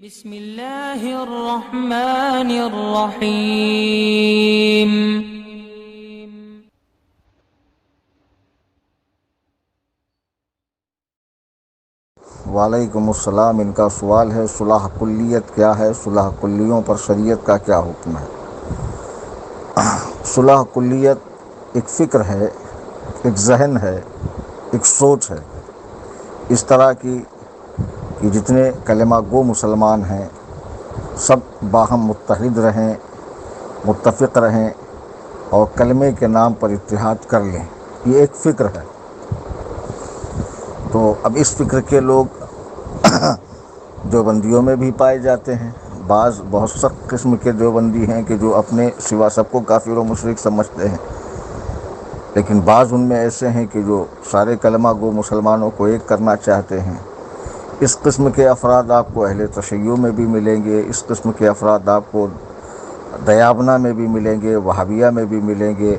بسم اللہ الرحمن الرحیم۔ وعلیکم السلام۔ ان کا سوال ہے صلح کلیت کیا ہے؟ صلح کلیوں پر شریعت کا کیا حکم ہے؟ صلح کلیت ایک فکر ہے، ایک ذہن ہے، ایک سوچ ہے اس طرح کی کہ جتنے کلمہ گو مسلمان ہیں سب باہم متحد رہیں، متفق رہیں اور کلمے کے نام پر اتحاد کر لیں، یہ ایک فکر ہے۔ تو اب اس فکر کے لوگ دیوبندیوں میں بھی پائے جاتے ہیں۔ بعض بہت سخت قسم کے دیوبندی ہیں کہ جو اپنے سوا سب کو کافر و مشرک سمجھتے ہیں، لیکن بعض ان میں ایسے ہیں کہ جو سارے کلمہ گو مسلمانوں کو ایک کرنا چاہتے ہیں۔ اس قسم کے افراد آپ کو اہل تشیع میں بھی ملیں گے، اس قسم کے افراد آپ کو دیابنہ میں بھی ملیں گے، وہابیہ میں بھی ملیں گے،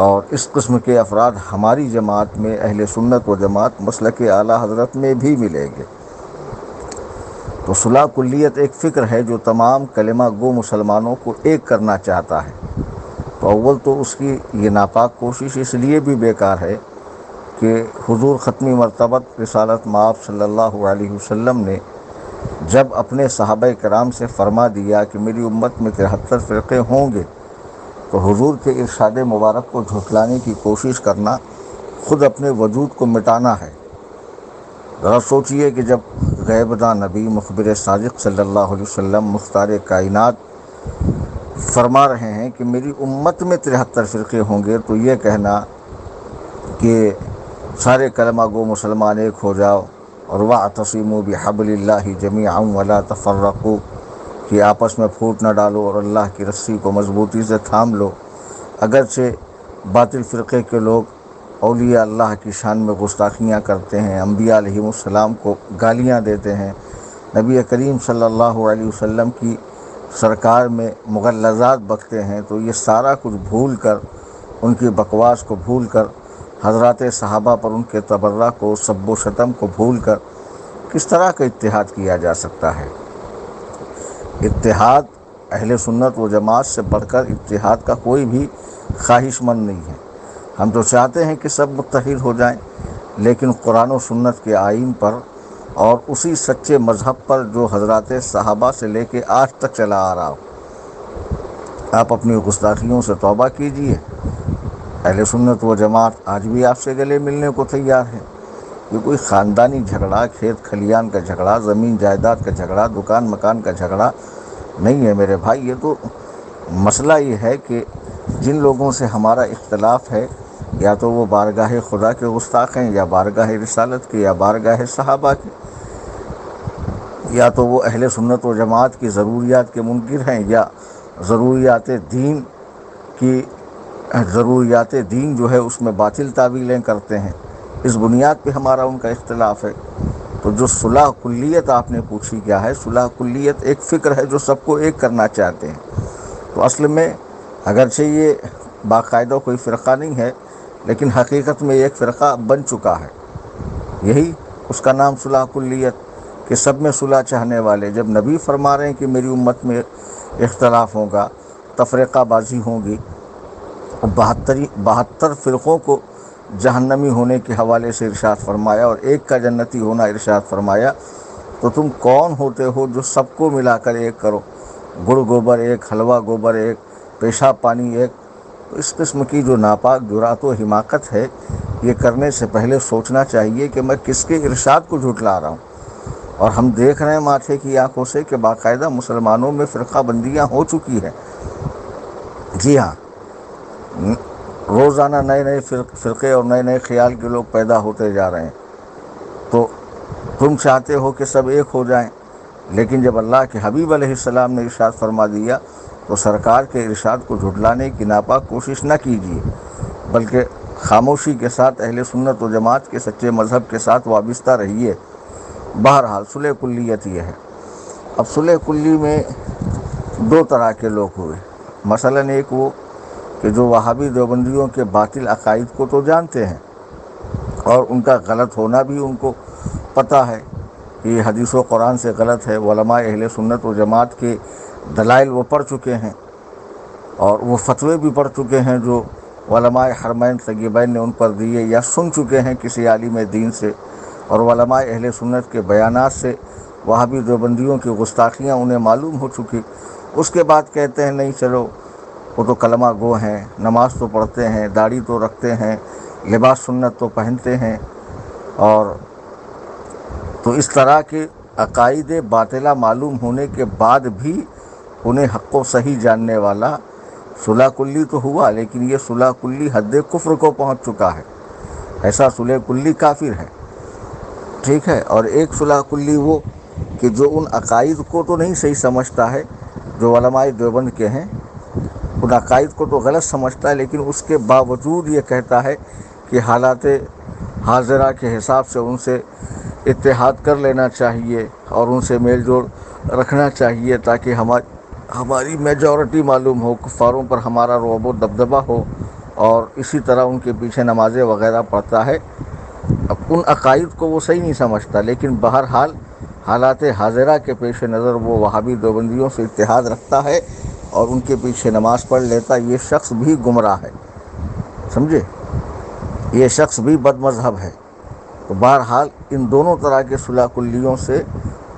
اور اس قسم کے افراد ہماری جماعت میں اہل سنت و جماعت مسلک اعلیٰ حضرت میں بھی ملیں گے۔ تو صلح کلیت ایک فکر ہے جو تمام کلمہ گو مسلمانوں کو ایک کرنا چاہتا ہے۔ تو اول تو اس کی یہ ناپاک کوشش اس لیے بھی بیکار ہے کہ حضور ختمی مرتبت رسالت مآب صلی اللہ علیہ وسلم نے جب اپنے صحابہ کرام سے فرما دیا کہ میری امت میں 73 فرقے ہوں گے، تو حضور کے ارشاد مبارک کو جھٹلانے کی کوشش کرنا خود اپنے وجود کو مٹانا ہے۔ ذرا سوچئے کہ جب غیب داں نبی مخبر صادق صلی اللہ علیہ وسلم مختار کائنات فرما رہے ہیں کہ میری امت میں 73 فرقے ہوں گے، تو یہ کہنا کہ سارے کلمہ گو مسلمان ایک ہو جاؤ اور وَاعْتَصِمُوا بِحَبْلِ اللَّهِ جَمِيعًا وَلَا تَفَرَّقُوا، کہ آپس میں پھوٹ نہ ڈالو اور اللہ کی رسی کو مضبوطی سے تھام لو۔ اگرچہ باطل فرقے کے لوگ اولیاء اللہ کی شان میں گستاخیاں کرتے ہیں، انبیاء علیہم السلام کو گالیاں دیتے ہیں، نبی کریم صلی اللہ علیہ وسلم کی سرکار میں مغلظات بکتے ہیں، تو یہ سارا کچھ بھول کر، ان کی بکواس کو بھول کر، حضرات صحابہ پر ان کے تبرہ کو، سب و شتم کو بھول کر کس طرح کا اتحاد کیا جا سکتا ہے؟ اتحاد اہل سنت و جماعت سے بڑھ کر اتحاد کا کوئی بھی خواہش مند نہیں ہے۔ ہم تو چاہتے ہیں کہ سب متحد ہو جائیں، لیکن قرآن و سنت کے آئین پر اور اسی سچے مذہب پر جو حضرات صحابہ سے لے کے آج تک چلا آ رہا ہو۔ آپ اپنی گستاخیوں سے توبہ کیجئے۔ اہل سنت و جماعت آج بھی آپ سے گلے ملنے کو تیار ہے۔ یہ کوئی خاندانی جھگڑا، کھیت کھلیان کا جھگڑا، زمین جائیداد کا جھگڑا، دکان مکان کا جھگڑا نہیں ہے میرے بھائی۔ یہ تو مسئلہ یہ ہے کہ جن لوگوں سے ہمارا اختلاف ہے، یا تو وہ بارگاہ خدا کے گستاخ ہیں، یا بارگاہ رسالت کے، یا بارگاہ صحابہ کے، یا تو وہ اہل سنت و جماعت کی ضروریات کے منکر ہیں، یا ضروریات دین جو ہے اس میں باطل تعویلیں کرتے ہیں۔ اس بنیاد پہ ہمارا ان کا اختلاف ہے۔ تو جو صلح کلیت آپ نے پوچھی کیا ہے، صلح کلیت ایک فکر ہے جو سب کو ایک کرنا چاہتے ہیں۔ تو اصل میں اگرچہ یہ باقاعدہ کوئی فرقہ نہیں ہے، لیکن حقیقت میں ایک فرقہ بن چکا ہے۔ یہی اس کا نام صلح کلیت، کہ سب میں صلح چاہنے والے۔ جب نبی فرما رہے ہیں کہ میری امت میں اختلاف ہوگا، تفرقہ بازی ہوگی، 72 فرقوں کو جہنمی ہونے کے حوالے سے ارشاد فرمایا اور ایک کا جنتی ہونا ارشاد فرمایا، تو تم کون ہوتے ہو جو سب کو ملا کر ایک کرو؟ گڑ گوبر ایک، حلوہ گوبر ایک، پیشاب پانی ایک۔ تو اس قسم کی جو ناپاک جرات و حماقت ہے، یہ کرنے سے پہلے سوچنا چاہیے کہ میں کس کے ارشاد کو جھٹلا رہا ہوں۔ اور ہم دیکھ رہے ہیں ماتھے کی آنکھوں سے کہ باقاعدہ مسلمانوں میں فرقہ بندیاں ہو چکی ہیں۔ جی ہاں، روزانہ نئے نئے فرقے اور نئے نئے خیال کے لوگ پیدا ہوتے جا رہے ہیں۔ تو تم چاہتے ہو کہ سب ایک ہو جائیں، لیکن جب اللہ کے حبیب علیہ السلام نے ارشاد فرما دیا تو سرکار کے ارشاد کو جھٹلانے کی ناپاک کوشش نہ کیجیے، بلکہ خاموشی کے ساتھ اہل سنت و جماعت کے سچے مذہب کے ساتھ وابستہ رہیے۔ بہرحال صلح کلیت یہ ہے۔ اب صلح کلی میں دو طرح کے لوگ ہوئے۔ مثلاً ایک وہ کہ جو وہابی دیوبندیوں کے باطل عقائد کو تو جانتے ہیں اور ان کا غلط ہونا بھی ان کو پتہ ہے، کہ یہ حدیث و قرآن سے غلط ہے، علماء اہل سنت و جماعت کے دلائل وہ پڑھ چکے ہیں اور وہ فتوے بھی پڑھ چکے ہیں جو علماء حرمین طیبین نے ان پر دیے یا سن چکے ہیں کسی عالم دین سے، اور علماء اہل سنت کے بیانات سے وہابی دیوبندیوں کی گستاخیاں انہیں معلوم ہو چکی، اس کے بعد کہتے ہیں نہیں چلو وہ تو کلمہ گو ہیں، نماز تو پڑھتے ہیں، داڑھی تو رکھتے ہیں، لباس سنت تو پہنتے ہیں، اور تو اس طرح کے عقائد باطلہ معلوم ہونے کے بعد بھی انہیں حق و صحیح جاننے والا صلح کلی تو ہوا، لیکن یہ صلح کلی حد کفر کو پہنچ چکا ہے، ایسا صلح کلی کافر ہے، ٹھیک ہے۔ اور ایک صلح کلی وہ کہ جو ان عقائد کو تو نہیں صحیح سمجھتا ہے جو علماء دیوبند کے ہیں، ان عقائد کو تو غلط سمجھتا ہے، لیکن اس کے باوجود یہ کہتا ہے کہ حالات حاضرہ کے حساب سے ان سے اتحاد کر لینا چاہیے اور ان سے میل جول رکھنا چاہیے تاکہ ہماری میجورٹی معلوم ہو، کفاروں پر ہمارا رعب و دبدبہ ہو، اور اسی طرح ان کے پیچھے نمازیں وغیرہ پڑھتا ہے۔ اب ان عقائد کو وہ صحیح نہیں سمجھتا، لیکن بہرحال حالات حاضرہ کے پیش نظر وہ وہابی دیوبندیوں سے اتحاد رکھتا ہے اور ان کے پیچھے نماز پڑھ لیتا، یہ شخص بھی گمراہ ہے، سمجھے، یہ شخص بھی بد مذہب ہے۔ تو بہرحال ان دونوں طرح کے صلح کلیوں سے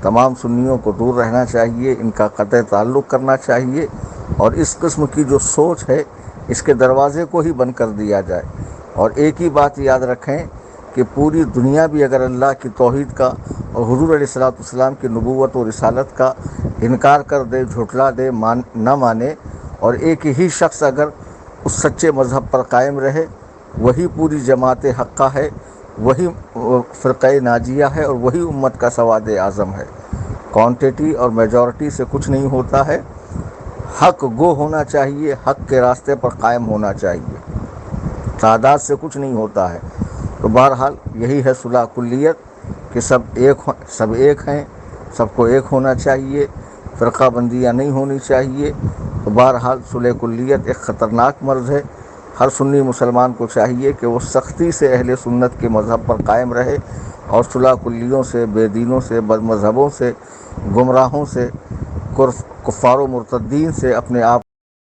تمام سنیوں کو دور رہنا چاہیے، ان کا قطع تعلق کرنا چاہیے، اور اس قسم کی جو سوچ ہے اس کے دروازے کو ہی بند کر دیا جائے۔ اور ایک ہی بات یاد رکھیں کہ پوری دنیا بھی اگر اللہ کی توحید کا اور حضور علیہ السلام کی نبوت و رسالت کا انکار کر دے، جھٹلا دے، نہ مانے، اور ایک ہی شخص اگر اس سچے مذہب پر قائم رہے، وہی پوری جماعت حقہ ہے، وہی فرقہ ناجیہ ہے، اور وہی امت کا سواد اعظم ہے۔ کوانٹٹی اور میجورٹی سے کچھ نہیں ہوتا ہے، حق گو ہونا چاہیے، حق کے راستے پر قائم ہونا چاہیے، تعداد سے کچھ نہیں ہوتا ہے۔ تو بہرحال یہی ہے صلح کلیت کہ سب ایک ہیں، سب کو ایک ہونا چاہیے، فرقہ بندیاں نہیں ہونی چاہیے۔ تو بہرحال صلح کلیت ایک خطرناک مرض ہے، ہر سنی مسلمان کو چاہیے کہ وہ سختی سے اہل سنت کے مذہب پر قائم رہے اور صلح کلیوں سے، بے دینوں سے، بد مذہبوں سے، گمراہوں سے، کفار و مرتدین سے اپنے آپ